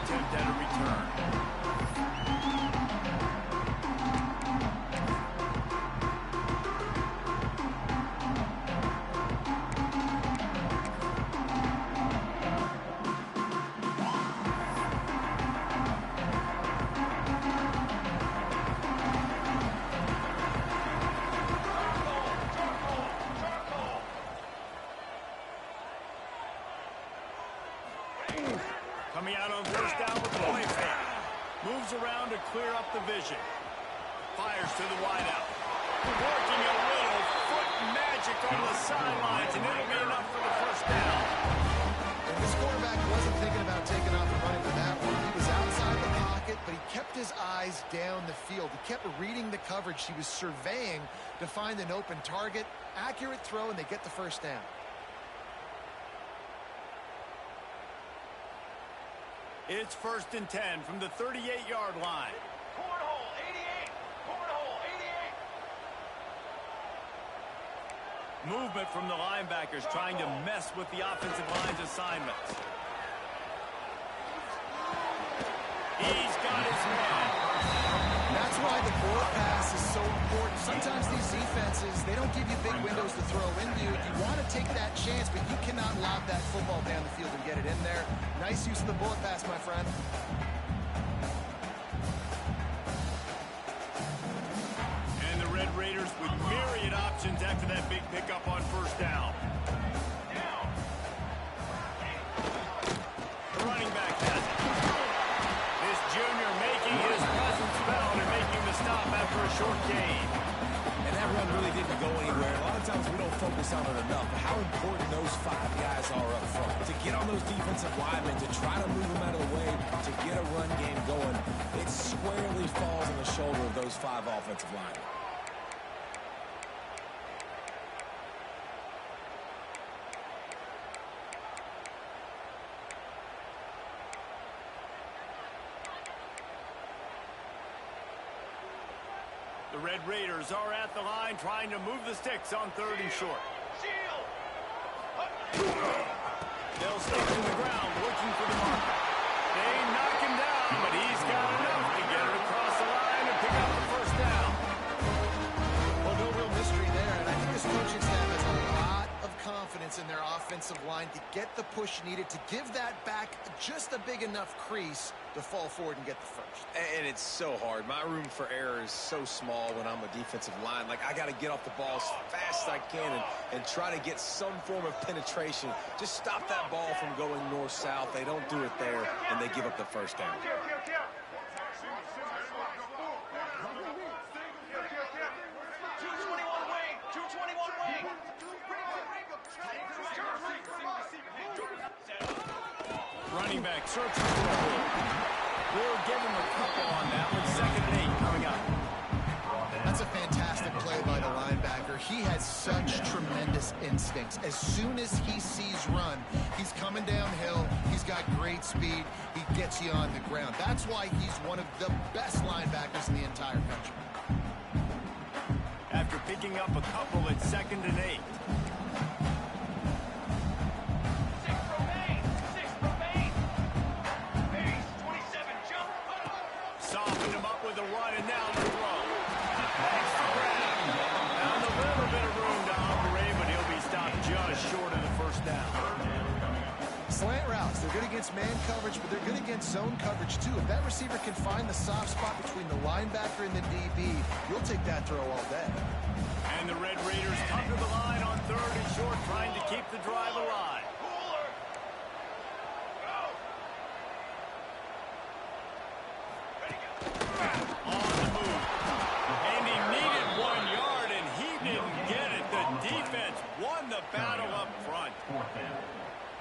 attempt at a return. Coming out on first down with the play fake. Moves around to clear up the vision. Fires to the wideout. Working a little foot magic on the sidelines, and it'll be enough for the first down. And this quarterback wasn't thinking about taking off and running with that one. He was outside the pocket, but he kept his eyes down the field. He kept reading the coverage. He was surveying to find an open target. Accurate throw, and they get the first down. It's 1st and 10 from the 38-yard line. Cornhole, 88. Cornhole, 88. Movement from the linebackers trying to mess with the offensive line's assignments. He's got his man. That's why the ball pass is so important. Sometimes these defenses, they don't give you big windows to throw into. You want to take that chance, but you cannot lob that football down the field and get it in there. Nice use of the bullet pass, my friend. And the Red Raiders with myriad options after that big pickup on first down. The running back has it. This junior making his presence felt and making the stop after a short gain. And that run really didn't go anywhere. A lot of times we don't focus on it enough, but how important those 5 guys are up front. To get on those defensive linemen, to try to move them out of the way, to get a run game going, it squarely falls on the shoulder of those 5 offensive linemen. The Red Raiders are at the line trying to move the sticks on 3rd and short. They'll stick to the ground looking for the marker. They knock him down, but he's got enough to get it across the line and pick up the first down. Well, no real mystery there, and I think this coaching staff has a lot of confidence in their offensive line to get the push needed, to give that back just a big enough crease to fall forward and get the first. And it's so hard. My room for error is so small when I'm a defensive line. Like, I got to get off the ball as fast as I can and try to get some form of penetration. Just stop that ball from going north-south. They don't do it there, and they give up the first down. Running back searching for the hole. We'll give him a couple on that one. 2nd and 8 coming up. That's a fantastic play by the linebacker. He has such tremendous instincts. As soon as he sees run, he's coming downhill. He's got great speed. He gets you on the ground. That's why he's one of the best linebackers in the entire country. After picking up a couple at 2nd and 8. Softened him up with a run, and now the throw. Thanks for grab. Found a little bit of room to operate, but he'll be stopped just short of the first down. Slant routes, they're good against man coverage, but they're good against zone coverage too. If that receiver can find the soft spot between the linebacker and the DB, you'll take that throw all day. And the Red Raiders come to the line on 3rd and short, trying to keep the drive alive. On the move. And he needed 1 yard, and he didn't get it. The defense won the battle up front.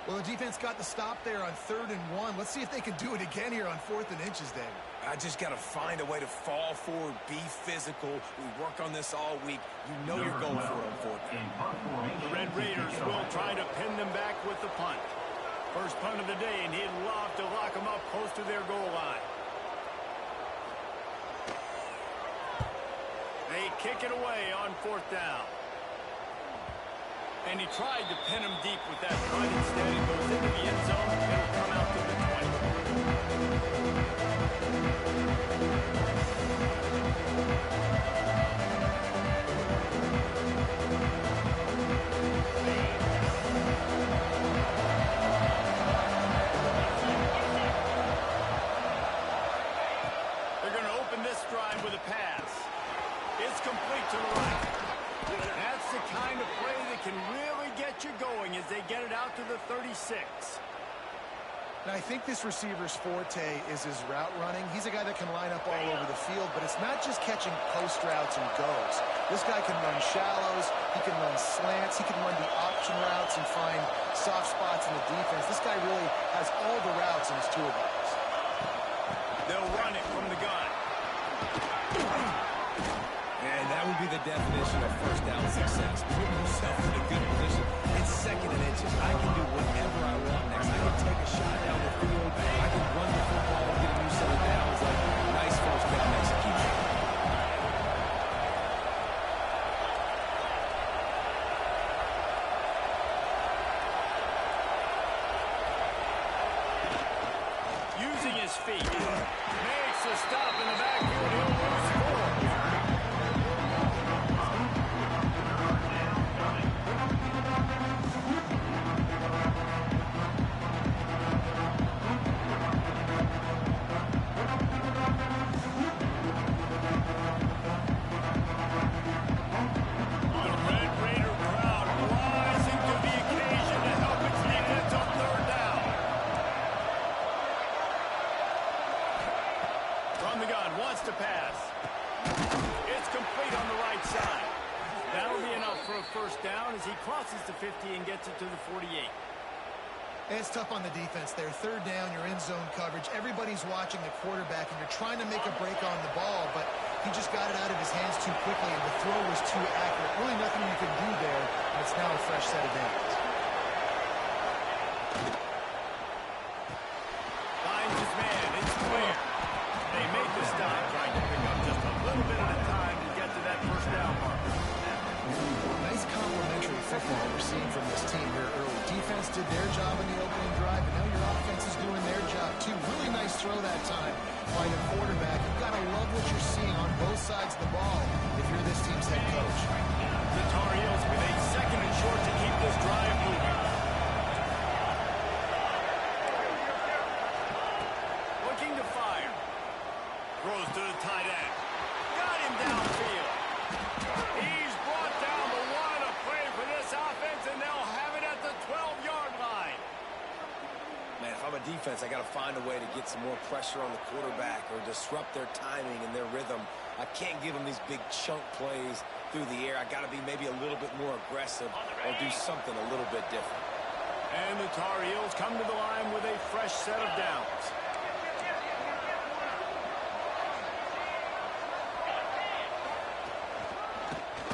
Well, the defense got the stop there on 3rd and 1. Let's see if they can do it again here on 4th and inches, David. I just got to find a way to fall forward, be physical. We work on this all week. You know you're going for it on 4th. The Red Raiders will try to pin them back with the punt. First punt of the day, and he'd love to lock them up close to their goal line. They kick it away on 4th down. And he tried to pin him deep with that punt. Instead, he goes into the end zone. It'll come out to the 20. They're going to open this drive with a pass. It's complete to the right. That's the kind of play that can really get you going as they get it out to the 36. And I think this receiver's forte is his route running. He's a guy that can line up all over the field, but it's not just catching post routes and goes. This guy can run shallows, he can run slants, he can run the option routes and find soft spots in the defense. This guy really has all the routes in his toolbox. They'll run it from the gun. And that would be the definition of first down success. Putting yourself in a good position. It's second and inches. I can do whatever I want next. I can take a shot down the field. I can run the football and get a new set of downs. Like, nice first down execution. Using his feet. Makes a stop in the backfield. He'll lose 4. The Red Raider crowd rising to the occasion to help its defense on 3rd down. From the gun, wants to pass. It's complete on the right side. That'll be enough for a first down as he crosses the 50 and gets it to the 48. It's tough on the defense there. 3rd down, you're in zone coverage. Everybody's watching the quarterback, and you're trying to make a break on the ball, but he just got it out of his hands too quickly, and the throw was too accurate. Really nothing you can do there, and it's now a fresh set of downs. Finds his man. It's clear. They make the stop, trying to pick up just a little bit at a time to get to that first down mark. Nice complementary football we're seeing from this team here early. Defense did their job in the opening drive, and now your offense is doing their job too. Really nice throw that time by the quarterback. You've got to love what you're seeing on both sides of the ball if you're this team's head coach. The Tar Heels with a 2nd and short to keep this drive moving. Looking to fire. Throws to the tight end. Got him downfield. He's brought down, but what a play for this offense, and they'll have it at the 12-yard line. Man, if I'm a defense, I got to find a way to get some more pressure on the quarterback or disrupt their timing and their rhythm. I can't give them these big chunk plays through the air. I got to be maybe a little bit more aggressive or do something a little bit different. And the Tar Heels come to the line with a fresh set of downs.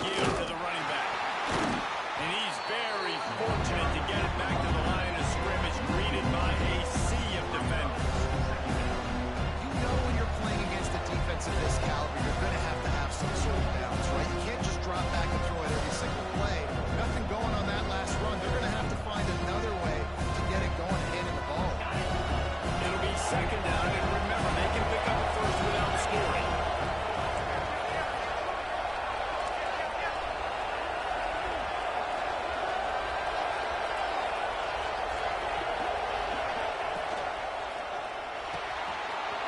Give to the running back. And he's very fortunate to get it back to the line of scrimmage, greeted by a sea of defenders. You know when you're playing against a defense of this caliber, you're going to have some sort of balance, right? You can't just drop back and throw it every single play. Nothing going on that last run. They're going to have to find another way to get it going and handing the ball. It'll be 2nd down, and remember, they can pick up a first without scoring.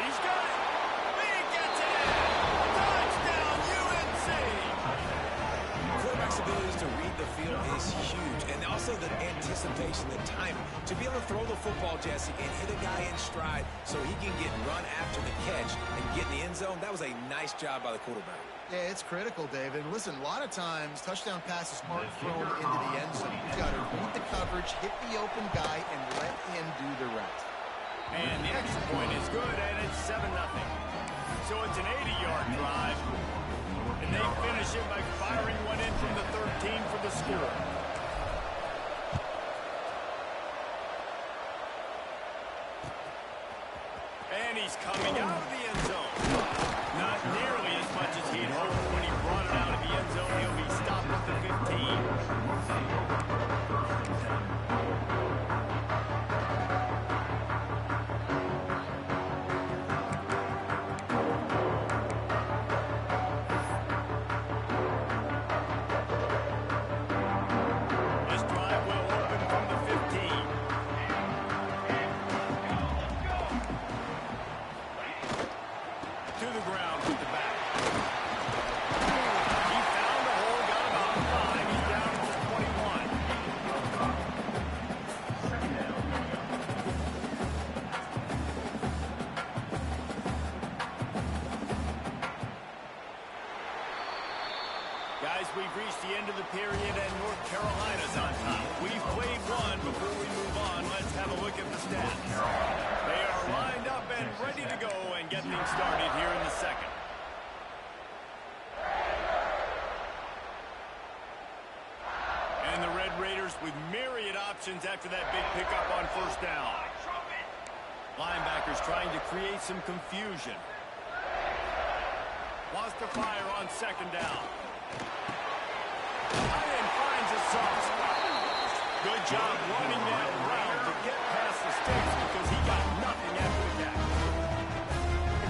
He's got it. He gets it in. Touchdown, UNC. Quarterback's abilities to read the field is huge, and also the anticipation, the timing. To be able to throw the football, Jesse, and hit a guy in stride so he can get run after the catch and get in the end zone, that was a nice job by the quarterback. Yeah, it's critical, David. Listen, a lot of times, touchdown passes aren't thrown into the end zone. You've got to read the coverage, hit the open guy, and let him do the rest. And the extra point is good, and it's 7-0. So it's an 80-yard drive. And they finish it by firing one in from the 13 for the score. And he's coming out of the end zone. Not nearly as much as he'd hoped when he brought it out of the end zone. He'll be stopped at the 15. Guys, we've reached the end of the period, and North Carolina's on top. We've played one. Before we move on, let's have a look at the stats. They are lined up and ready to go and get things started here in the second. And the Red Raiders with myriad options after that big pickup on first down. Linebackers trying to create some confusion. Wants to fire on second down. Tight end finds a soft spot. Good job running that route to get past the sticks because he got nothing after the catch.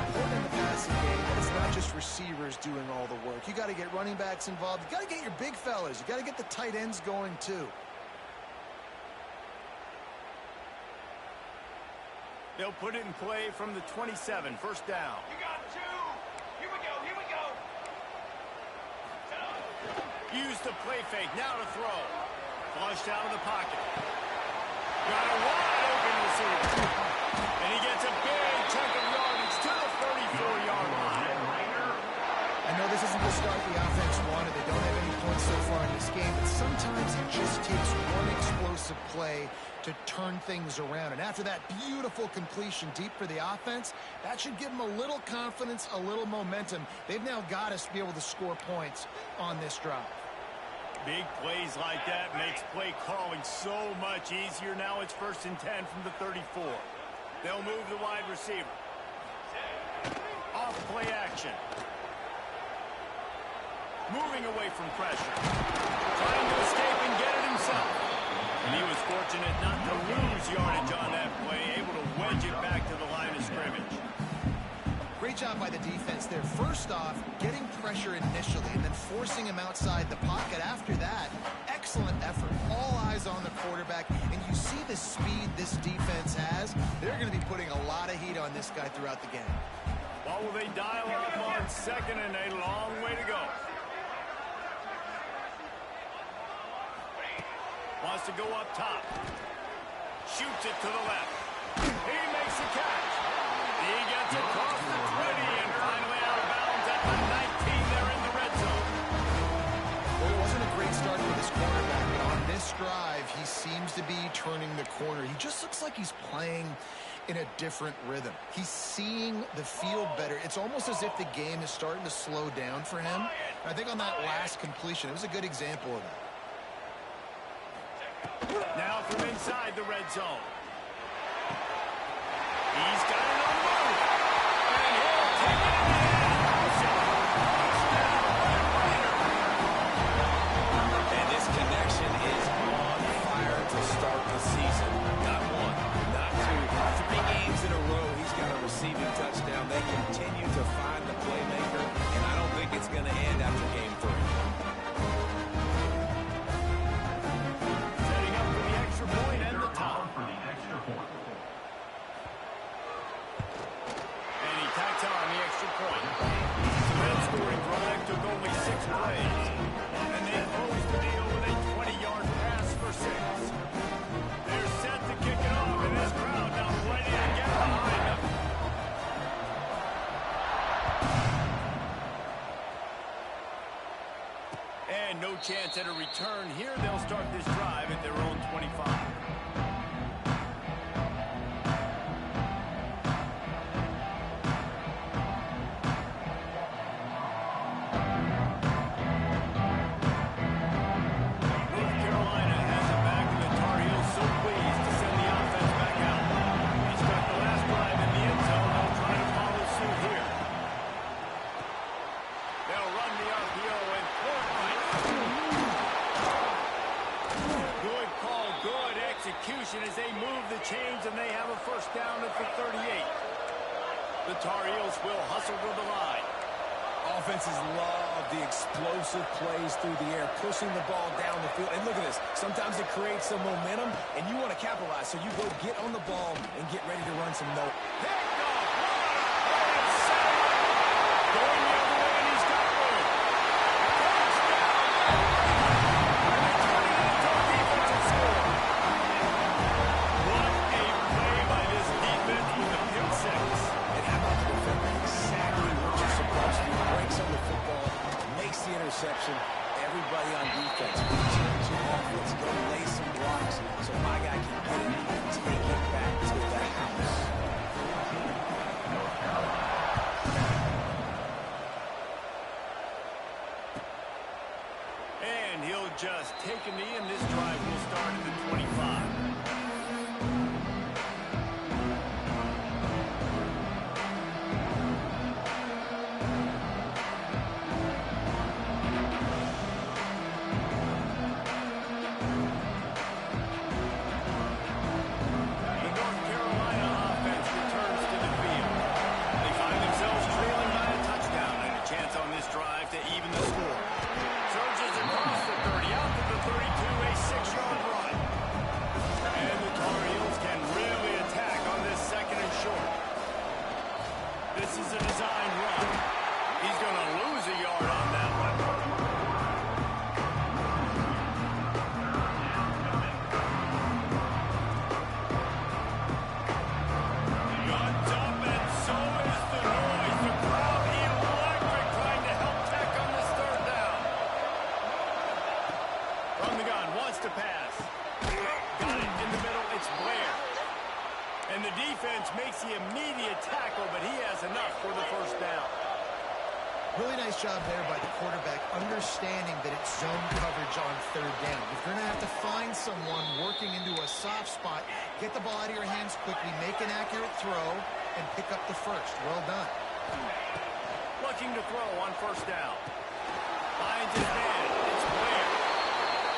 Important in the passing game that it's not just receivers doing all the work. You got to get running backs involved. You got to get your big fellas. You got to get the tight ends going too. They'll put it in play from the 27, first down. You got two. Here we go. Here we go. Use the play fake, now to throw. Flushed out of the pocket. Got a wide open receiver. And he gets a big chunk of yardage to the 34-yard line. I know this isn't the start the offense wanted. They don't have any points so far in this game, but sometimes it just takes one explosive play to turn things around. And after that beautiful completion deep for the offense, that should give them a little confidence, a little momentum. They've now got us to be able to score points on this drive. Big plays like that makes play calling so much easier. Now it's 1st and 10 from the 34. They'll move the wide receiver. Off play action. Moving away from pressure. Trying to escape and get it himself. And he was fortunate not to lose yardage on that play, able to wedge it back to the line of scrimmage. Great job by the defense there. First off, getting pressure initially and then forcing him outside the pocket after that. Excellent effort. All eyes on the quarterback. And you see the speed this defense has. They're going to be putting a lot of heat on this guy throughout the game. What will they dial up on second and a long way to go? Wants to go up top. Shoots it to the left. He makes the catch. He gets across the 20 and finally out of bounds at the 19 there in the red zone. Well, it wasn't a great start for this quarterback, but on this drive, he seems to be turning the corner. He just looks like he's playing in a different rhythm. He's seeing the field better. It's almost as if the game is starting to slow down for him. And I think on that last completion, it was a good example of that. Now from inside the red zone. He's got it on the move. And he'll take it in And this connection is on fire to start the season. Not one, not two, 3 games in a row he's got a receiving touchdown. They continue to find the playmaker, and I don't think it's going to end after game 3. Setting up for the extra point and the top. And he tacks on the extra point. The red scoring drive took only 6 plays. And they closed the deal with a 20-yard pass for 6. They're set to kick it off, and this crowd now ready to get behind them. And no chance at a return here. They'll start this drive at their own 25. North Carolina has it back, and the Tar Heels so pleased to send the offense back out. He stuck the last drive in the end zone. They'll try to follow suit here. They'll run the RPO and throw it right. Good call, good execution as they move the chains, and they have a first down at the 38. The Tar Heels will hustle to the line. Offenses love the explosive plays through the air, pushing the ball down the field. And look at this. Sometimes it creates some momentum, and you want to capitalize. So you go get on the ball and get ready to run some note. Picked off. And set. Going the other way, and he's got room. Touchdown. And they're turning it into a defensive score. What a play by this defense with the pick 6. And how about the defender? Exactly what you're supposed to do. Breaks on the football, makes the interception, Everybody on defense, return to offense, go lay some blocks so my guy can get it and take it back to the house. And he'll just take a knee, and this drive will start at the 25. Makes the immediate tackle, but he has enough for the first down. Really nice job there by the quarterback, understanding that it's zone coverage on third down. If you're going to have to find someone working into a soft spot, get the ball out of your hands quickly, make an accurate throw, and pick up the first. Well done. Looking to throw on first down. Finds his man. It's Blair.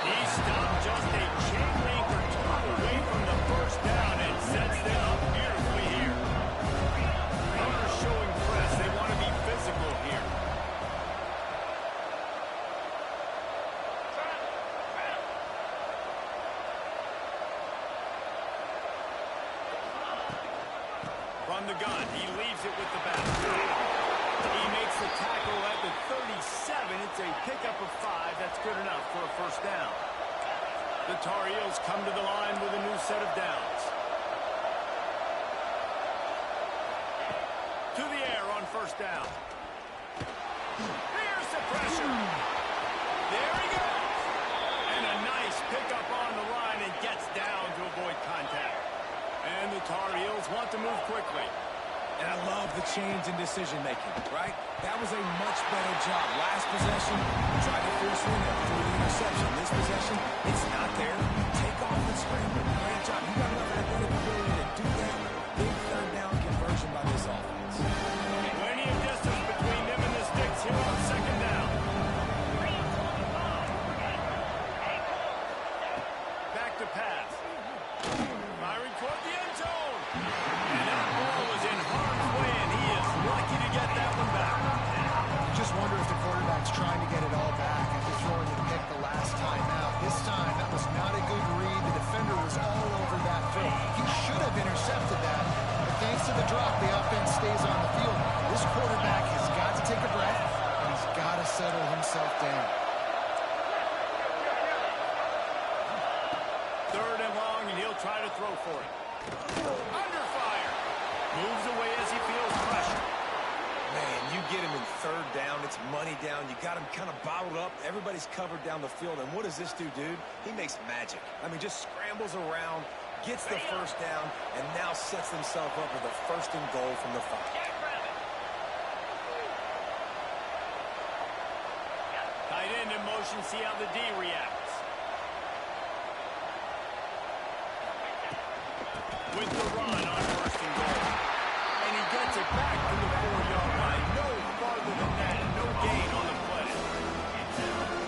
He stopped just a chain link or two away from the first down and sets them up beautifully here. Owners showing press. They want to be physical here. From the gun, he leaves it with the back. He makes the tackle at the 37. It's a pickup of 5. That's good enough for a first down. The Tar Heels come to the line with a new set of downs. To the air on first down. Here's the pressure. There he goes. And a nice pickup on the line and gets down to avoid contact. And the Tar Heels want to move quickly. And I love the change in decision-making, right? That was a much better job. Last possession, tried to force it in there through the interception. This possession, it's not there. Take off and scramble. Great job. You got enough athletic ability to do that. Big third down conversion by this offense. Plenty of distance between them and the sticks here on second down. Back to pass. Firing toward the end zone. And that ball was in harm's way, and he is lucky to get that one back. You just wonder if the quarterback's trying to get it all back after throwing the pick the last time out. This time, that was not a good read. The defender was all over that throw. He should have intercepted that, but thanks to the drop, the offense stays on the field. This quarterback has got to take a breath, and he's got to settle himself down. Third and long, and he'll try to throw for it. Under fire. Moves away as he feels pressure. Man, you get him in third down. It's money down. You got him kind of bottled up. Everybody's covered down the field. And what does this dude? He makes magic. I mean, just scrambles around, gets the first down, and now sets himself up with a first and goal from the 5. Tight end in motion. See how the D reacts. With the run on first and goal. And he gets it back to the 4-yard line. No farther than that. No gain on the play.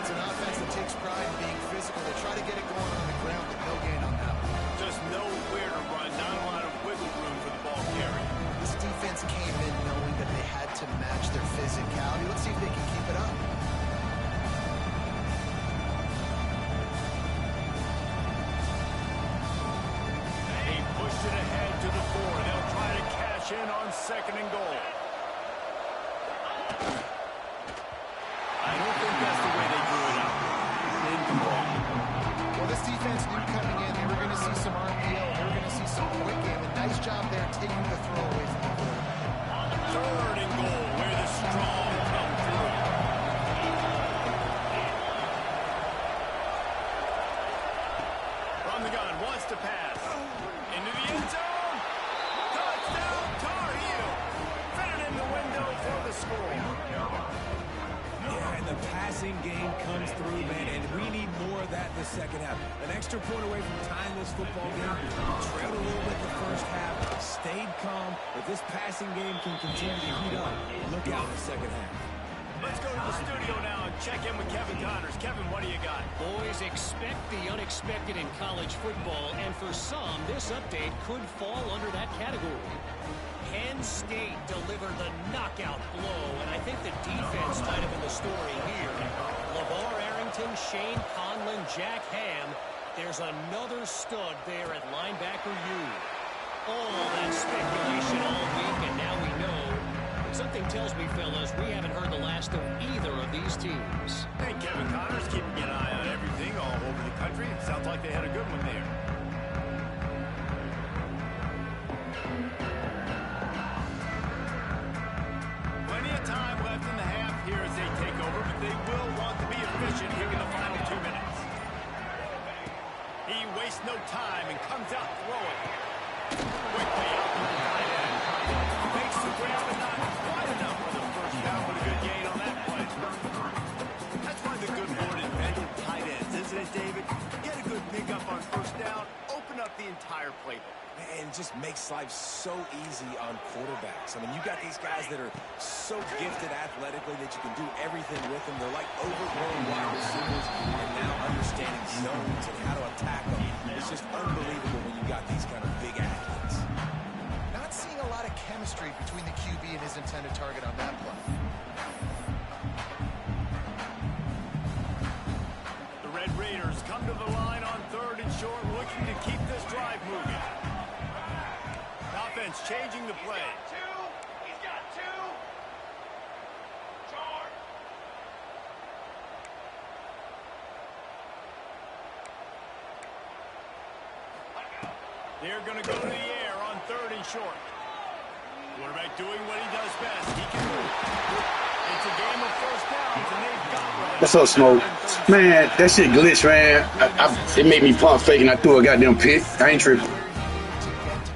It's an offense that takes pride in being physical. They try to get it going on the ground, but no gain on that one. Just nowhere to run. Not a lot of wiggle room for the ball carrier. This defense came in knowing that they had to match their physicality. Let's see if they can keep it up. It ahead to the 4. They'll try to cash in on second and goal. I don't think that's the way they drew it up. Incomplete. Well, this defense knew coming in they were going to see some RPO. They were going to see some quick game. A nice job there taking the throw away from the quarterback. Third and goal where the strong come through. to pass. Into the end zone. Touchdown, Tar Heel. Fit it in the window for the score. Yeah, and the passing game comes through, man, and we need more of that in the second half. An extra point away from tying this football game. Trailed a little bit in the first half, stayed calm. If this passing game can continue to heat up, look out in the second half. Let's go to the studio now and check in with Kevin Connors. Kevin, what do you got? Boys, expect the unexpected in college football, and for some, this update could fall under that category. Penn State delivered the knockout blow, and I think the defense might have been the story here. LeVar Arrington, Shane Conlon, Jack Ham. There's another stud there at linebacker U. All that speculation all week, and now we know. Something tells me, fellas, we haven't heard the last of either of these teams. Hey, Kevin Connors keeping an eye on everything all over the country. It sounds like they had a good one there. Plenty of time left in the half here as they take over, but they will want to be efficient here in the final 2 minutes. He wastes no time and comes out throwing. Quickly out to the tight end. Makes the grab and not quite enough for the first down, but a good gain on that play. That's why the good Lord invented tight ends, isn't it, David? Get a good pickup on first down, open up the entire playbook. And it just makes life so easy on quarterbacks. I mean, you got these guys that are so gifted athletically that you can do everything with them. They're like overgrown wide receivers, and now understanding zones and how to attack them. It's just unbelievable when you got these kind of big athletes. Not seeing a lot of chemistry between the QB and his intended target on that play. The Red Raiders come to the line on 3rd and short, looking to keep this drive moving. Offense changing the play. He's got two. Charge. They're going to go to the air on 3rd and short. Quarterback doing what he does best. He can move. It's a game of first downs, and they've got one. What's up, Smoke? Man, that shit glitched, man. It made me pump fake, and I threw a goddamn pick. I ain't tripping. To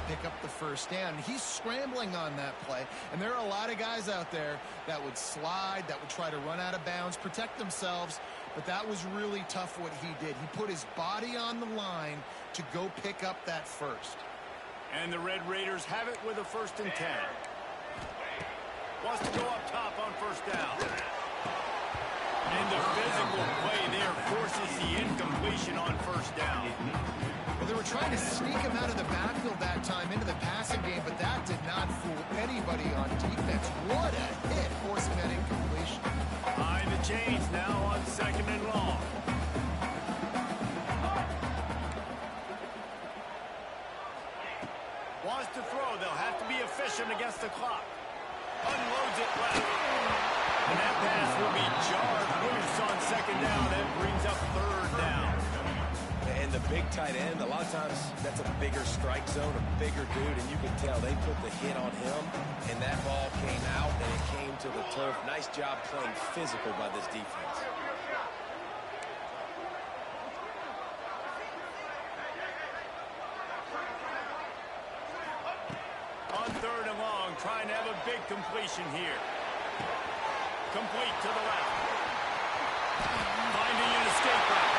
pick up the first down. He's scrambling on that play, and there are a lot of guys out there that would slide, that would try to run out of bounds, protect themselves, but that was really tough what he did. He put his body on the line to go pick up that first. And the Red Raiders have it with a 1st and 10. Wants to go up top on first down. And the physical play there forces the incompletion on first down. Well, they were trying to sneak him out of the backfield that time into the passing game, but that did not fool anybody on defense. What a hit, forcing that incompletion. Behind the chains now on 2nd and long. Wants to throw. They'll have to be efficient against the clock. Unloads it left. And that pass will be jarred loose on 2nd down. That brings up 3rd down. And the big tight end, a lot of times that's a bigger strike zone, a bigger dude, and you can tell they put the hit on him, and that ball came out, and it came to the turf. Nice job playing physical by this defense. On 3rd and long, trying to have a big completion here. Complete to the left. Finding an escape route.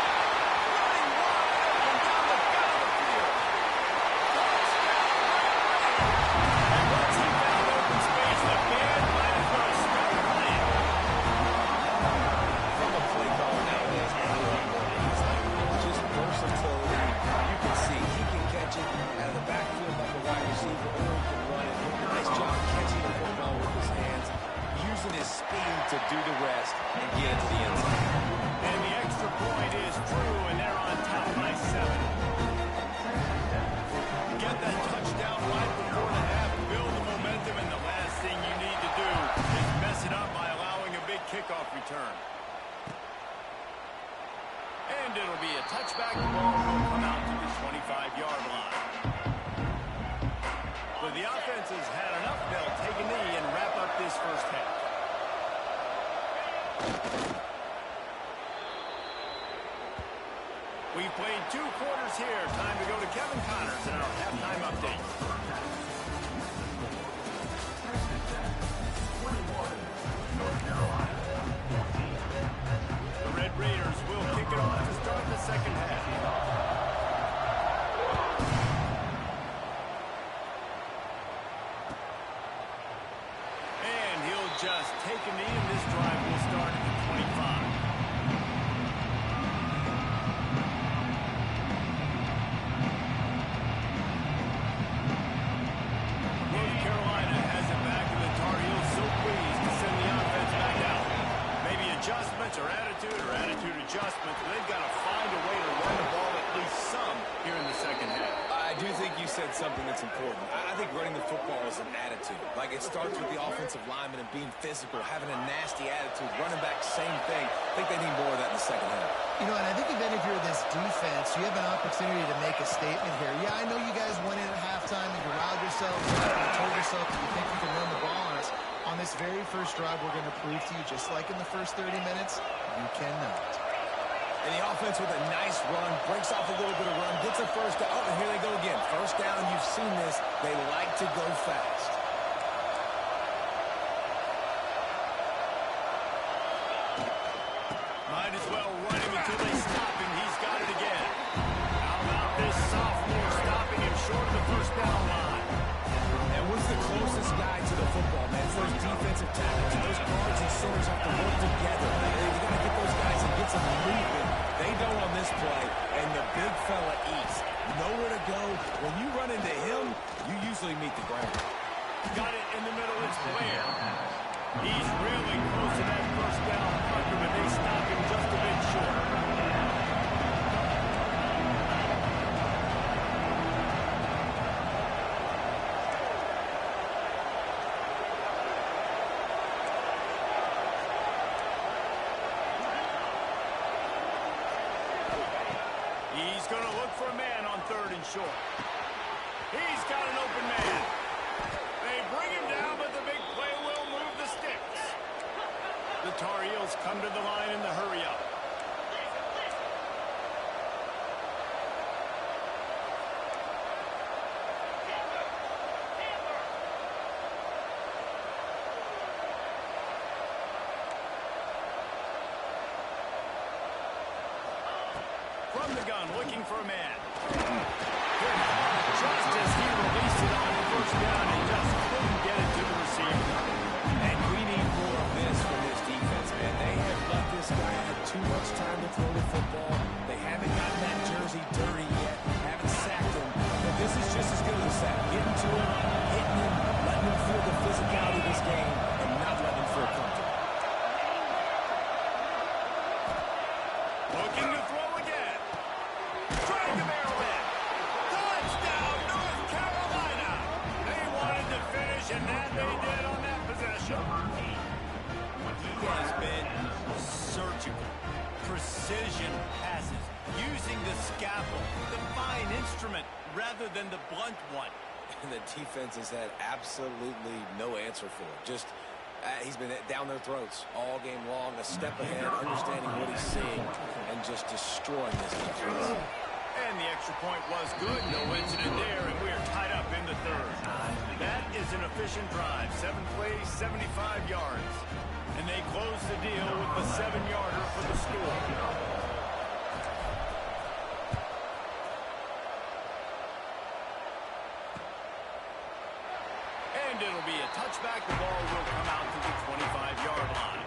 Running wide open down the middle of the field. And once he found open space, the band might as well start playing. From a play call nowadays, just versatility. You can see he can catch it out of the backfield like a wide receiver, or he can run it. Nice job catching the football with his hands, using his speed to do the rest and get it to the end zone. And the extra point is true, and they're on top by 7. Get that touchdown right before the half, build the momentum, and the last thing you need to do is mess it up by allowing a big kickoff return. And it'll be a touchback. The ball will come out to the 25-yard line. So the offense has had enough. They'll take a knee and wrap up this first half. We've played 2 quarters here. Time to go to Kevin Connors in our halftime update. The Red Raiders will kick it off to start the second half. And he'll just take a knee, and this drive will start at the 25. North Carolina has it back, and the Tar Heels so pleased to send the offense back out. Maybe adjustments or attitude adjustments. They've got to find a way to run the ball at least some here in the second half. I do think you said something that's important. I think running the football is an attitude. Like, it starts with the offensive lineman and being physical, having a nasty attitude. Running back, same thing. I think they need more of that in the second half. You know, and I think even if you're this defense, you have an opportunity to make a statement here. Yeah, I know you guys went in at halftime and you riled yourselves up and you told yourself that you think you can run the ball on us. On this very first drive, we're going to prove to you, just like in the first 30 minutes, you cannot. And the offense with a nice run, breaks off a little bit of run, gets a first down. Oh, and here they go again. First down, you've seen this. They like to go fast. Might as well run him until they stop him. He's got it again. How about this sophomore stopping him short of the first down line? And what's the closest guy to the football, man? It's those defensive tackles. Those guards and centers have to work together. You got to get those guys and get some movement. They don't on this play, and the big fella eats. Nowhere to go. When you run into him, you usually meet the ground. Got it in the middle. It's Blair. He's really close to that first down marker, but they stop him just a bit short. He's going to look for a man on 3rd and short. He's got an open man. They bring him down, but the big play will move the sticks. The Tar Heels come to the line in the hurry-up. From the gun, looking for a man. Just as he released it on the first down, he just couldn't get it to the receiver. And we need more of this from this defense, man. They have let this guy have too much time to throw the football. They haven't gotten that jersey dirty yet, haven't sacked him. But this is just as good as a sack. Getting to him, hitting him, letting him feel the physicality of this game, and not letting him feel comfortable. Looking to throw again. Trying to barrel in. Touchdown, North Carolina. They wanted to finish, and that they did on that possession. He has been surgical. Precision passes. Using the scalpel, the fine instrument, rather than the blunt one. And the defense has had absolutely no answer for it. Just, he's been down their throats all game long, a step ahead, understanding what he's seeing, and just destroying this defense. And the extra point was good. No incident there, and we're tied up in the 3rd. That is an efficient drive. 7 plays, 75 yards. And they close the deal with the 7-yarder for the score. And it'll be a touchback. The ball will come out to the 25-yard line.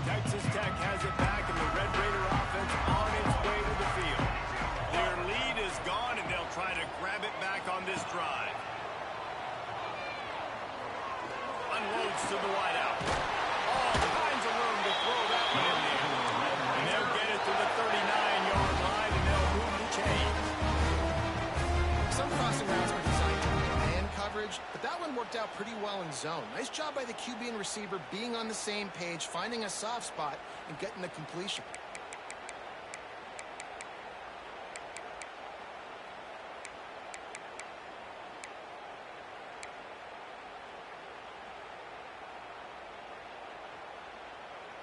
Texas Tech has it back, and the Red Raider offense on its way to the field. Their lead is gone, and they'll try to grab it back on this drive. Unloads to the wideout. All kinds of room to throw that one in there. And they'll get it to the 39-yard line, and they'll move the chain. Some crossing routes were designed to beat man coverage, but that one worked out pretty well in zone. Nice job by the QB and receiver being on the same page, finding a soft spot, and getting the completion.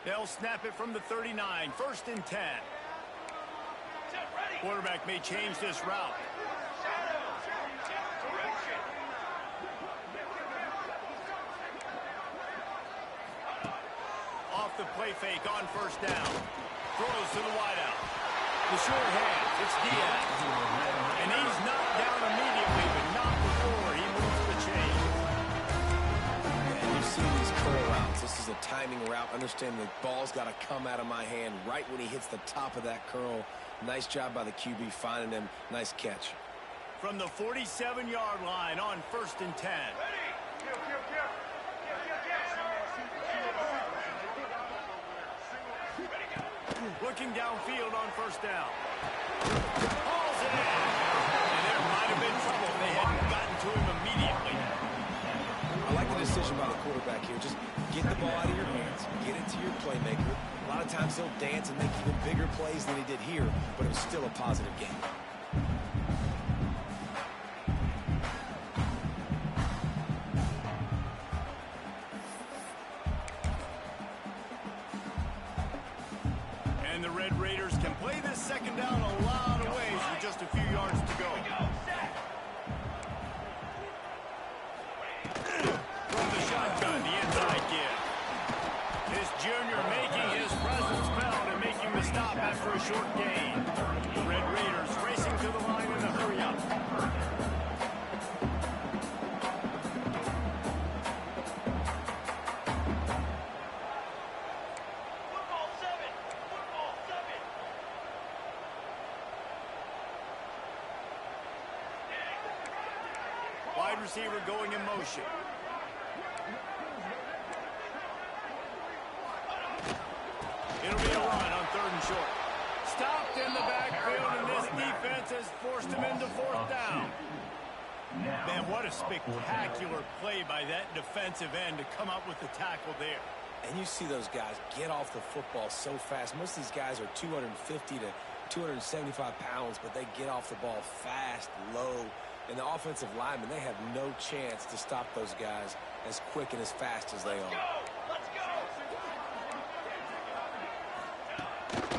They'll snap it from the 39, 1st and 10. Quarterback may change this route. Off the play fake on 1st down. Throws to the wideout. The short hands, it's Diaz. And he's knocked down immediately, but not before he moves the chains. And you've seen these curl routes. This is a timing route. Understand the ball's got to come out of my hand right when he hits the top of that curl. Nice job by the QB finding him. Nice catch. From the 47-yard line on 1st and 10. Looking downfield on 1st down. Hauls it in. And there might have been trouble if they hadn't gotten to him immediately. I like the decision by the quarterback here. Just get the ball out of your hands. Get it to your playmaker. A lot of times he'll dance and make even bigger plays than he did here, but it was still a positive game. And the Red Raiders can play this 2nd down a lot of ways with just a few yards to go. From the shotgun, the inside give. This junior making his presence felt and making the stop after a short gain. The Red Raiders racing to the line in a hurry-up. Wide receiver going in motion. It'll be a run on 3rd and short. Stopped in the backfield, and this defense has forced him into 4th down. Man, what a spectacular play by that defensive end to come up with the tackle there. And you see those guys get off the football so fast. Most of these guys are 250 to 275 pounds, but they get off the ball fast, low. And the offensive linemen, they have no chance to stop those guys as quick and as fast as they are. Let's go!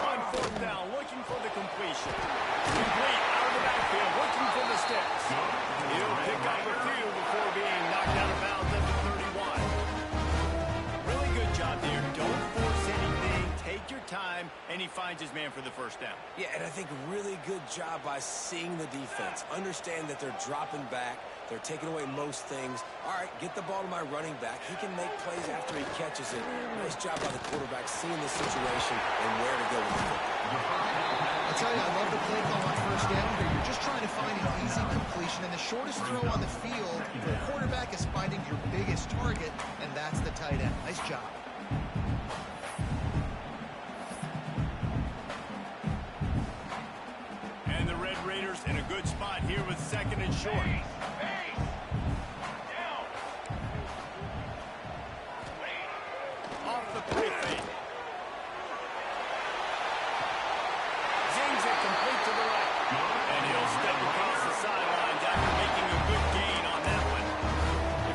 On 4th down, looking for the completion. Complete out of the backfield, looking for the sticks. He'll pick up a few before being knocked out of bounds at the 31. Really good job there. Don't force anything. Take your time, and he finds his man for the 1st down. Yeah, and I think really good job by seeing the defense. Understand that they're dropping back. They're taking away most things. All right, get the ball to my running back. He can make plays after he catches it. Nice job by the quarterback seeing the situation and where to go with the football. I'll tell you, I love the play call on 1st down here. You're just trying to find an easy completion, and the shortest throw on the field for a quarterback is finding your biggest target, and that's the tight end. Nice job. And the Red Raiders in a good spot here with 2nd and short. Off the play fake. Zings it complete to the right. And he'll step across the sidelines after making a good gain on that one.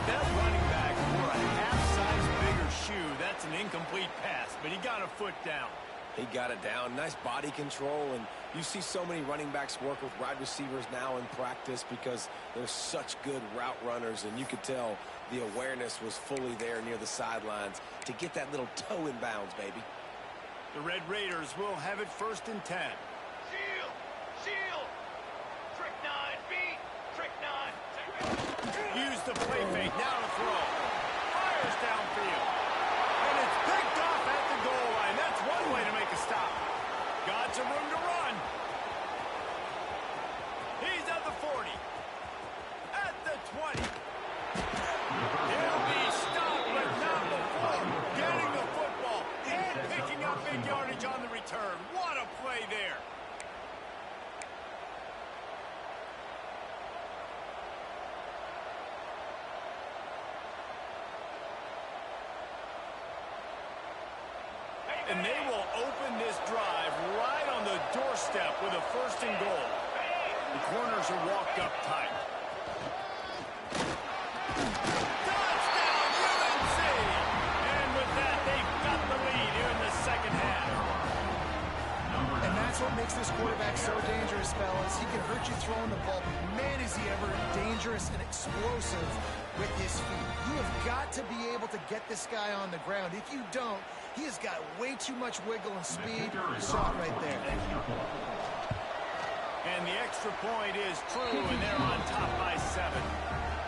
If that running back were a half-size bigger shoe, that's an incomplete pass, but he got a foot down. He got it down. Nice body control, and you see so many running backs work with wide receivers now in practice because they're such good route runners, and you could tell the awareness was fully there near the sidelines to get that little toe in bounds, baby. The Red Raiders will have it 1st and 10. Shield! Shield! Trick 9, beat! Trick 9! Use the play fake, now to throw. Fires downfield. And it's picked off at the goal line. That's one way to make a stop. Got some room to run. He's at the 40. At the 20. He'll be stopped, but not before getting the football and picking up big yardage on the return. What a play there. And they will open this drive right on the doorstep with a 1st and goal. The corners are walked up tight. Touchdown, UNC! And with that, they've got the lead here in the That's what makes this quarterback so dangerous, fellas. He can hurt you throwing the ball, but man, is he ever dangerous and explosive with his feet. You have got to be able to get this guy on the ground. If you don't, he has got way too much wiggle and speed. You saw it right there. And the extra point is true, and they're on top by 7.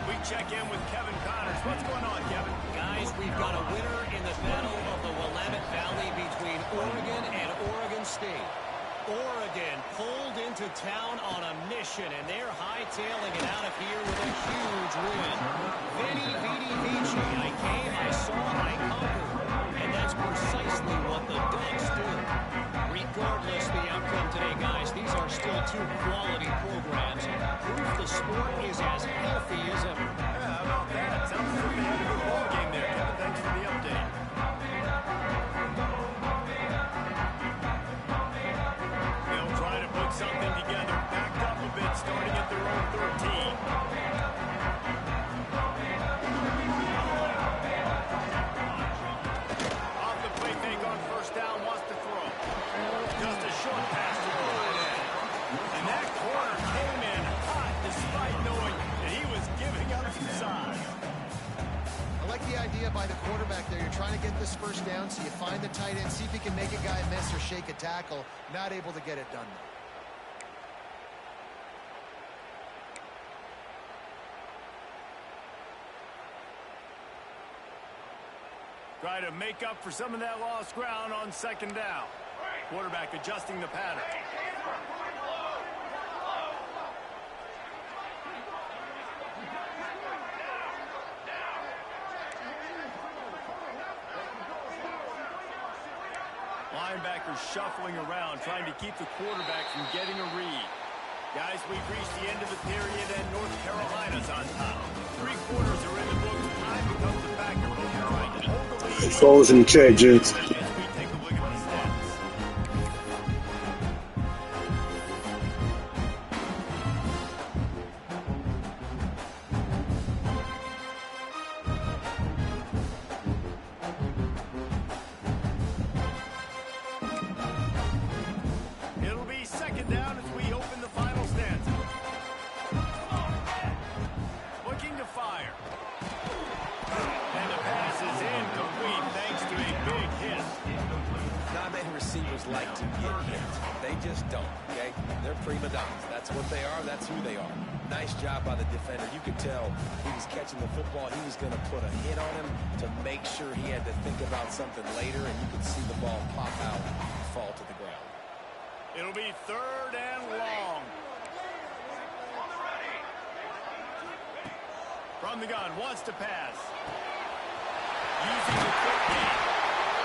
We check in with Kevin Connors. What's going on, Kevin? Guys, we've got a winner in the battle of the Willamette Valley between Oregon and Oregon State. Oregon pulled into town on a mission, and they're hightailing it out of here with a huge win. Veni, vidi, vici. I came, I saw, I conquered. And that's precisely what the Ducks do. Regardless the outcome today, guys, these are still two quality programs. Proof the sport is as healthy as ever. Yeah, how about that? Sounds like they had a good ball game there, Kevin. Thanks for the update. They'll try to put something together. Backed up a bit, starting at their own 13. Off the play fake on first down, wants to throw. Just a short pass to the right end. And that corner came in hot despite knowing that he was giving up some size. I like the idea by the quarterback there. You're trying to get this first down, so you find the tight end, see if he can make a guy miss or shake a tackle. Not able to get it done. Try to make up for some of that lost ground on second down. Quarterback adjusting the pattern. Linebackers shuffling around, trying to keep the quarterback from getting a read. Guys, we've reached the end of the period, and North Carolina's on top. 3 quarters are in the books. Time becomes a factor, but we're trying to hold the lead. Falls in the chat, gents. As we take a look at the stats. It'll be second down as we open the final stanza. Looking to fire. And the pass is incomplete thanks to a big hit. Not many receivers like to get hit. They just don't, okay? They're prima donnas. That's what they are. That's who they are. Nice job by the defender. You could tell he was catching the football. He was going to put a hit on him to make sure he had to think about something later, and you could see the ball pop out and fall to the ground. It'll be third and long. From the gun, wants to pass. Using the quick game.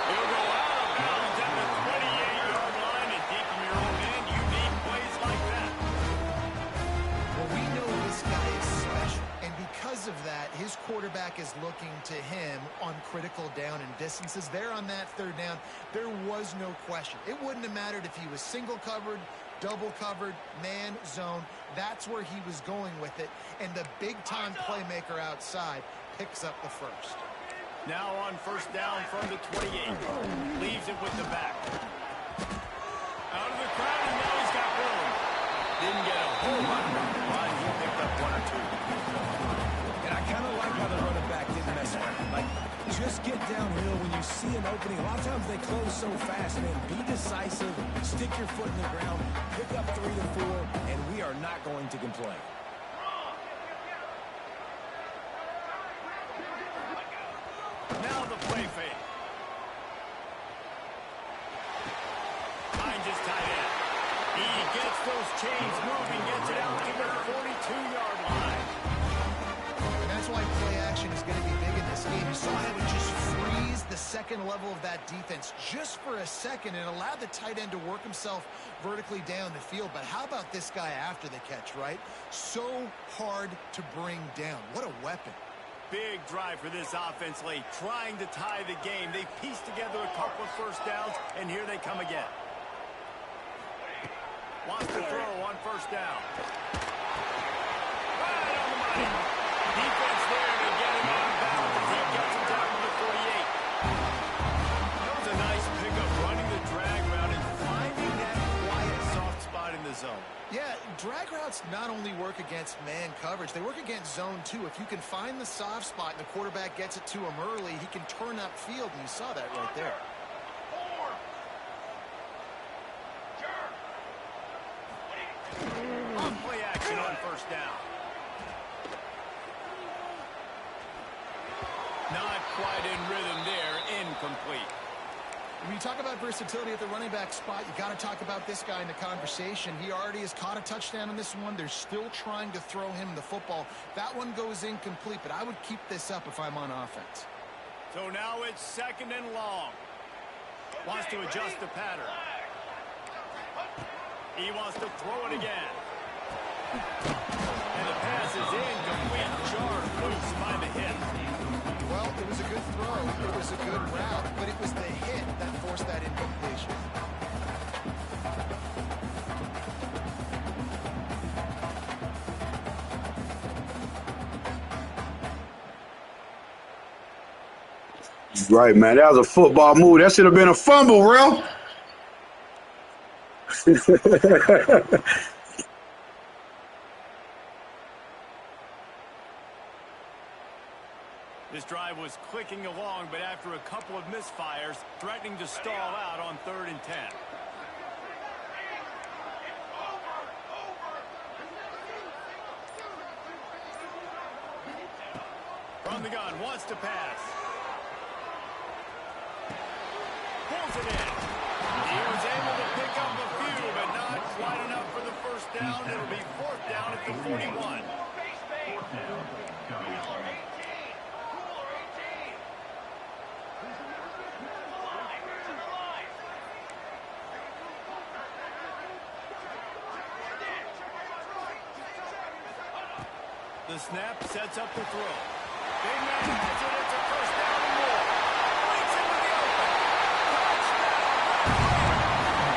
He'll go out of bounds at the 28-yard line, and deep in your own end, you need plays like that. Well, we know this guy is special, and because of that, his quarterback is looking to him on critical down and distances. There on that third down, there was no question. It wouldn't have mattered if he was single covered, double covered, man, zone. That's where he was going with it, and the big-time playmaker outside picks up the first. Now on first down from the 28. Leaves it with the back. Out of the crowd, and now he's got room. Didn't get a whole lot of room, but he picked up 1 or 2. And I kind of like how the running back didn't mess around. Like, just get downhill when you see an opening. A lot of times they close so fast, man. Be decisive, stick your foot in the ground, pick up 3 to 4, and we are not going to complain. Now the play fake. Finds his tight end. He gets those chains moving, gets it out to the 42-yard line. And that's why play action is going to be big in this game. You saw how it just freeze the second level of that defense just for a second and allowed the tight end to work himself vertically down the field. But how about this guy after the catch, right? So hard to bring down. What a weapon. Big drive for this offense late, trying to tie the game. They pieced together a couple of first downs, and here they come again. Wants to throw on first down. Right on the money. Defense there to get him out of bounds as he gets him down to the 48. That was a nice pickup, running the drag route and finding that quiet drag routes not only work against man coverage, they work against zone too. If you can find the soft spot and the quarterback gets it to him early, he can turn upfield, and you saw that right there. On play action on first down. Not quite in rhythm there. Incomplete. When you talk about versatility at the running back spot, you got to talk about this guy in the conversation. He already has caught a touchdown in this one. They're still trying to throw him the football. That one goes incomplete, but I would keep this up if I'm on offense. So now it's 2nd and long. Wants to adjust the pattern. He wants to throw it again. And the pass is incomplete. Jarred loose by the hit. Well, it was a good throw. It was a good route, but it was the hit that forced that incompletion. Right, man. That was a football move. That should have been a fumble, bro. This drive was clicking along, but after a couple of misfires, threatening to stall out on 3rd and 10. From the gun, wants to pass. Pulls it in. He was able to pick up a few, but not quite enough for the first down. It'll be 4th down at the 41. The snap sets up the throw. Big man has it. It's a first down and more. Breaks into the open. Touchdown.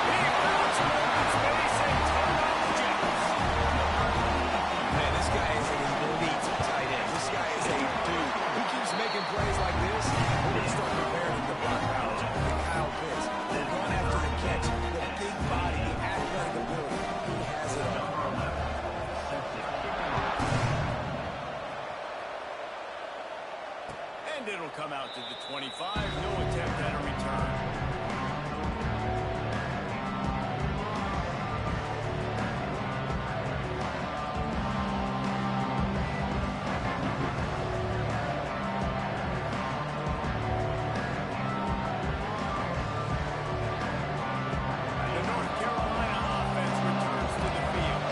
He found some open space and turned on the Jets. Man, this guy is an elite tight end. This guy is a dude who keeps making plays like this. We're going to start preparing him to block out. Kyle Pitts, the run after the catch, the big body, the athletic ability. He has it all. And it'll come out to the 25. No attempt at a return. The North Carolina offense returns to the field.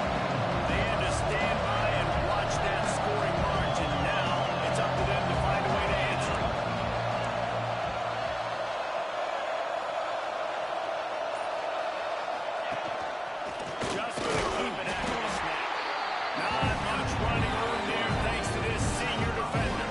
They had to stand by and watch that scoring margin. Now it's up to them to find a way to answer it. Just going to keep it after the snap. Not much running room there thanks to this senior defender.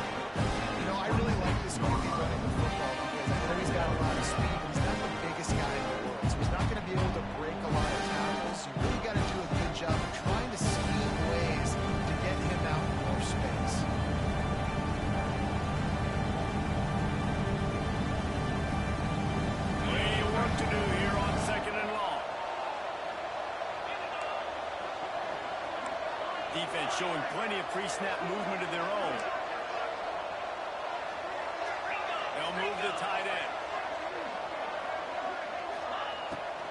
You know, I really like this rookie running the football because I know he's got a lot of speed, but he's not the biggest guy in the world. So he's not going to be able to break a lot of tackles. You really got to do a good job of trying to scheme ways to get him out in more space. Plenty of work to do here on 2nd and long. Defense showing plenty of pre-snap movement of their own. They'll move the tight end.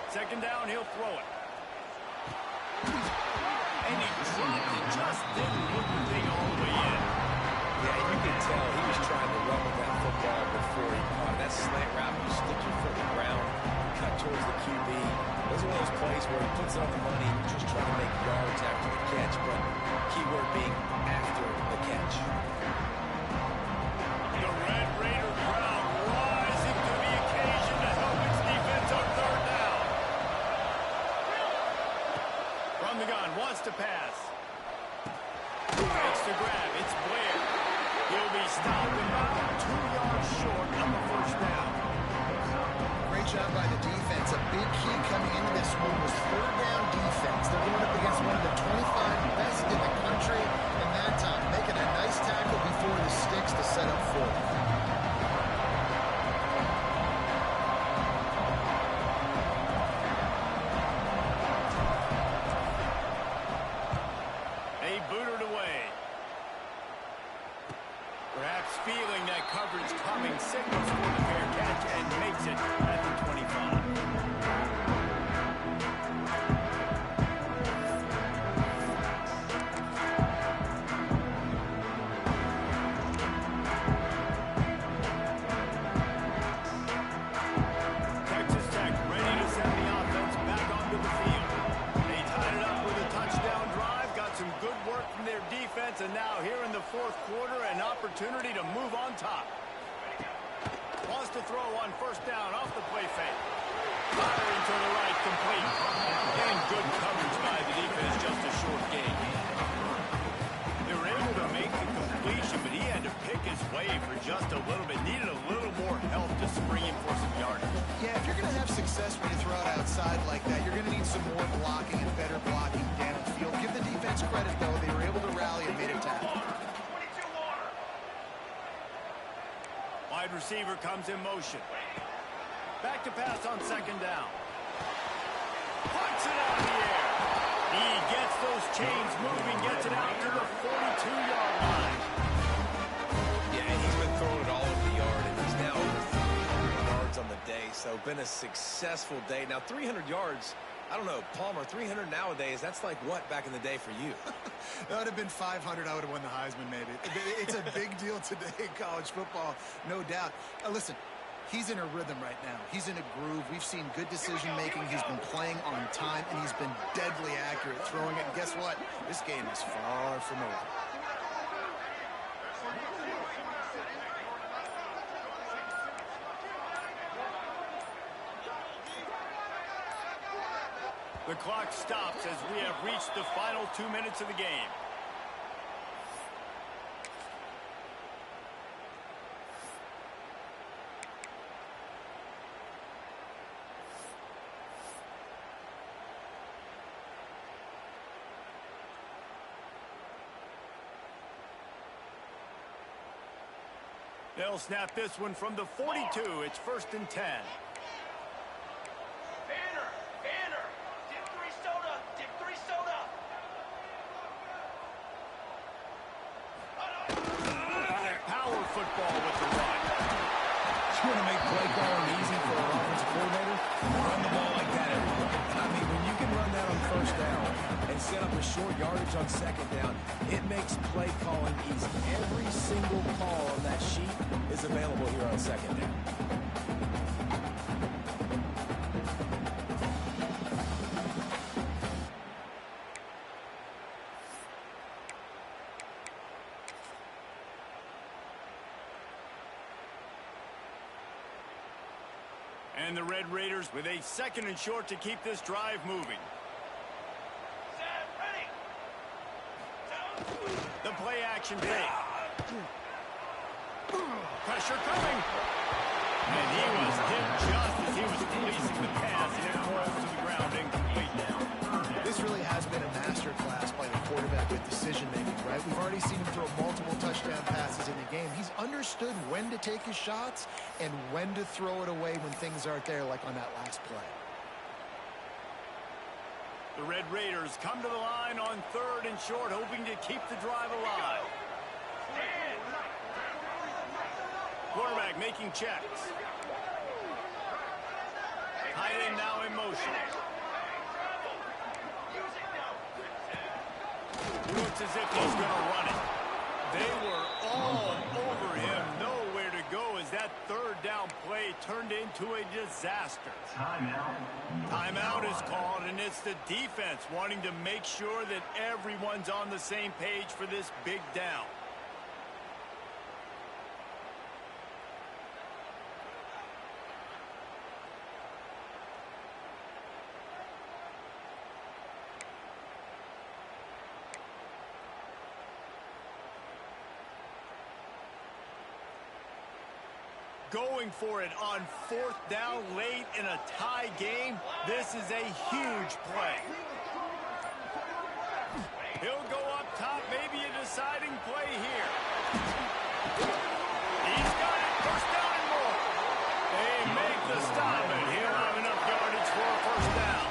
2nd down, he'll throw it. And he dropped it, just didn't put the thing all the way in. Yeah, you can tell he was trying to run with that football before he caught it. That slant route, you stick your foot in the ground, cut towards the QB. Those are one of those plays where he puts it on the money, just trying to make yards after the catch, but keyword being after the catch. The Red Raider crowd rising to the occasion to help its defense on 3rd down. From the gun, wants to pass. Fakes the grab, it's Blair. He'll be stopped about 2 yards short of the first down. Great job by the defense. A big key coming into this one was 3rd down defense. They're going up against one of the 25 best in the country, and that time making a nice tackle before the sticks to set up 4th. the field. They tied it up with a touchdown drive, got some good work from their defense, and now here in the fourth quarter, an opportunity to move on top. Wants to throw on first down off the play fake. Firing to the right, complete. And good coverage by the defense, just a short gain. They were able to make the completion, but he had to pick his way for just a little bit. Needed a little more help to spring him for some yardage. Yeah, if you're going to have success when you throw it outside like that, you're going to need some more blocking and better blocking downfield. Give the defense credit, though. They were able to rally and made a tackle. 22 water. Wide receiver comes in motion. Back to pass on second down. Puts it out of the air. He gets those chains moving, gets it out to the 42-yard line. Yeah, and he's been throwing it all over the yard, and he's now over 300 yards on the day. So been a successful day. Now 300 yards, I don't know, Palmer, 300 nowadays, that's like what back in the day for you? That would have been 500. I would have won the Heisman, maybe. It's a big deal today in college football, no doubt. Listen, he's in a rhythm right now. He's in a groove. We've seen good decision-making. He's been playing on time, and he's been deadly accurate throwing it. And guess what? This game is far from over. The clock stops as we have reached the final 2 minutes of the game. They'll snap this one from the 42. It's 1st and 10. Banner, dip 3 soda, dip 3 soda. Power football with the run. You want to make play calling easy for an offensive coordinator? Run the ball like that every week. I mean, when you can run that on first down and set up a short yardage on second down, it makes play calling easy. Every single call on that sheet is available here on second down. And the Red Raiders with a 2nd and short to keep this drive moving. Set, ready. The play action fake. Pressure coming. And he was hit just as he was releasing the pass, and it falls to the ground incomplete now. This really has been a masterclass by the quarterback with decision-making, right? We've already seen him throw multiple touchdown passes in the game. He's understood when to take his shots and when to throw it away when things aren't there, like on that last play. The Red Raiders come to the line on 3rd and short, hoping to keep the drive alive. Quarterback making checks. Tight end now in motion. Looks as if he's going to run it. They were all over him. Nowhere to go as that 3rd down play turned into a disaster. Timeout is called, and it's the defense wanting to make sure that everyone's on the same page for this big down. Going for it on 4th down late in a tie game. This is a huge play. He'll go up top, maybe a deciding play here. He's got it, 1st down and more. They make the stop, and he'll have enough yardage for a 1st down.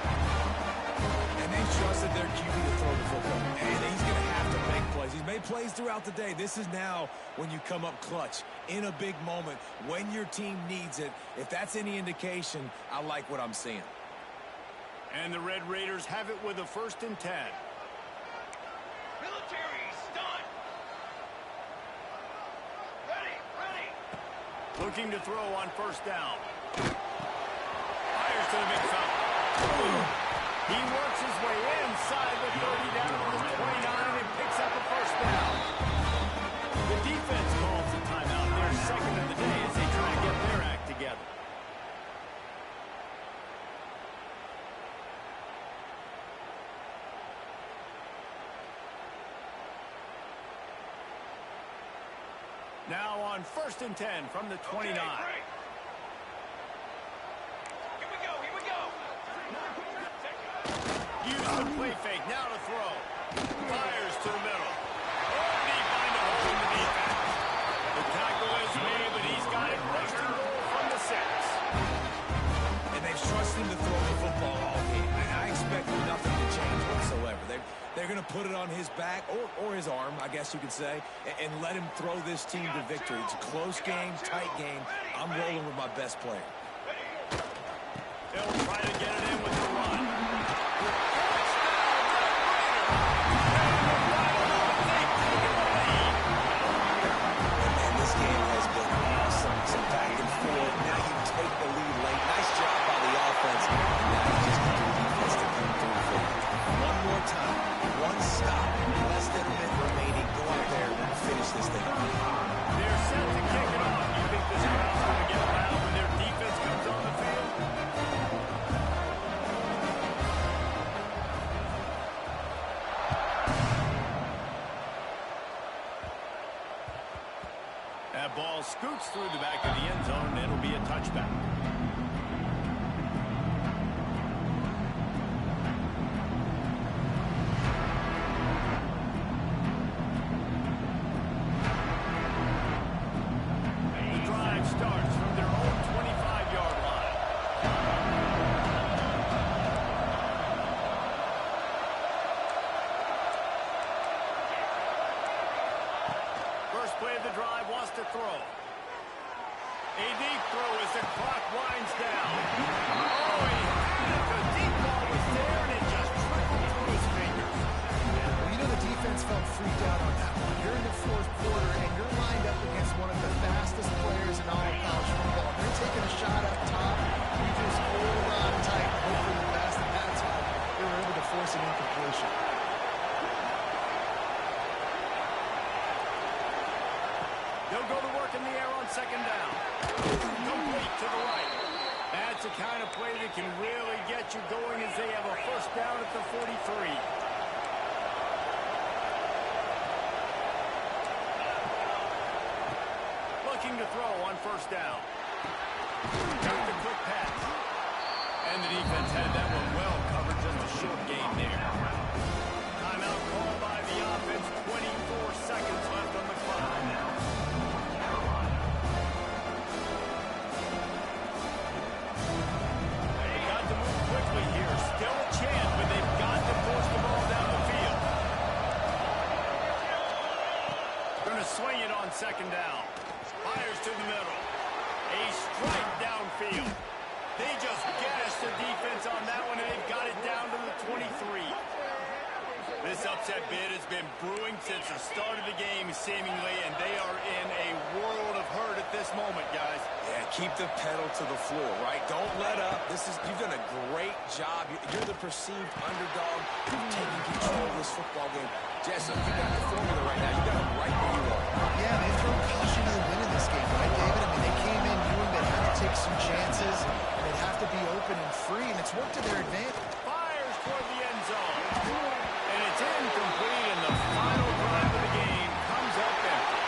And they trusted their QB to throw the football. And he's going to have to make plays. He's made plays throughout the day. This is now when you come up clutch in a big moment when your team needs it. If that's any indication, I like what I'm seeing. And the Red Raiders have it with a 1st and 10. Military, stun. Ready. Looking to throw on 1st down. Fires to the midfield. He He works his way inside the 30 down to the 29 and picks up a first down. The defense calls the timeout. Their second of the day as they try to get their act together. Now on 1st and 10 from the 29. Okay, here we go, here we go. Use the play fake, now to throw. Fires to the middle. Oh, deep find a hole in the defense. The tackle is made, but he's got it first and goal from the 6. And they've trusted him to throw the football all game. I expect nothing to change whatsoever. They're going to put it on his back, or his arm, I guess you could say, and let him throw this team to victory. It's a close game, tight game. I'm rolling with my best player. They'll try to get it in with the run. And this game has been awesome. Some back and forth. Now you take the lead late. Nice job by the offense. And now you just need the defense to come through for you. One more time. One stop. Less than a minute remaining. Go out there and finish this thing. They're set to kick it off. You think this crowd's going to get loud when their defense comes on the field? That ball scoots through the back of the end zone, and it'll be a touchback. The drive starts from their own 25-yard line. First play of the drive wants to throw. A deep throw as the clock winds down. Oh, he had it. The deep ball was there, and it just trickled through his fingers. Well, you know the defense felt freaked out on that one. You're in the 4th quarter, and you're lined up against one of the fastest players in all of college football. They're taking a shot up top. You just hold on tight and hope for the best, and that's how they were able to force an incompletion. They'll go to work in the air on 2nd down. Complete to the right. That's the kind of play that can really get you going as they have a first down at the 43. Looking to throw on 1st down. Got the quick pass. And the defense had that one well covered. Just a short gain there. Timeout called by the offense. 24 seconds left on the clock. Got to move quickly here. Still a chance, but they've got to force the ball down the field. Going to swing it on 2nd down. Fires to the middle. A strike downfield. They just gashed the defense on that one, and they've got it down to the 23. This upset bid has been brewing since the start of the game, seemingly, and they are in a world of hurt at this moment, guys. Yeah, keep the pedal to the floor, right? Don't let up. You've done a great job. You're the perceived underdog. You're taking control of this football game. Jessup, you got the formula right now. You got it right where you are. Yeah, they throw caution to the wind in this game, right, David? I mean, they came in knowing they'd have to take some chances, and they'd have to be open and free, and it's worked to their advantage. Fires toward the end zone. And it's incomplete, and the final drive of the game comes up empty.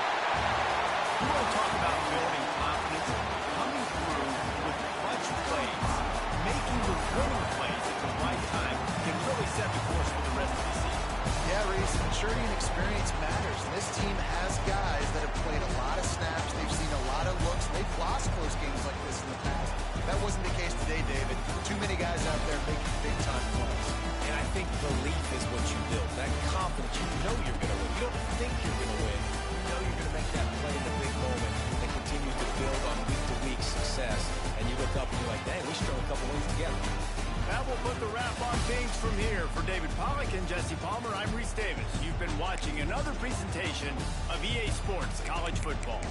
You want to talk about building confidence? Coming through with clutch plays, making the winning plays at the right time can really set the course for the rest of the season. Yeah, Reese, maturity and experience matters. This team has guys that have played a lot of snaps. They've seen a lot of looks. They've lost close games like this in the past. That wasn't the case today, David. Too many guys out there making big-time plays. And I think belief is what you build. That confidence, you know you're going to win. You don't think you're going to win. You know you're going to make that play in the big moment that continues to build on week-to-week success. And you look up and you're like, dang, we strung a couple wins together. That will put the wrap on things from here. For David Pollack and Jesse Palmer, I'm Reese Davis. You've been watching another presentation of EA Sports College Football.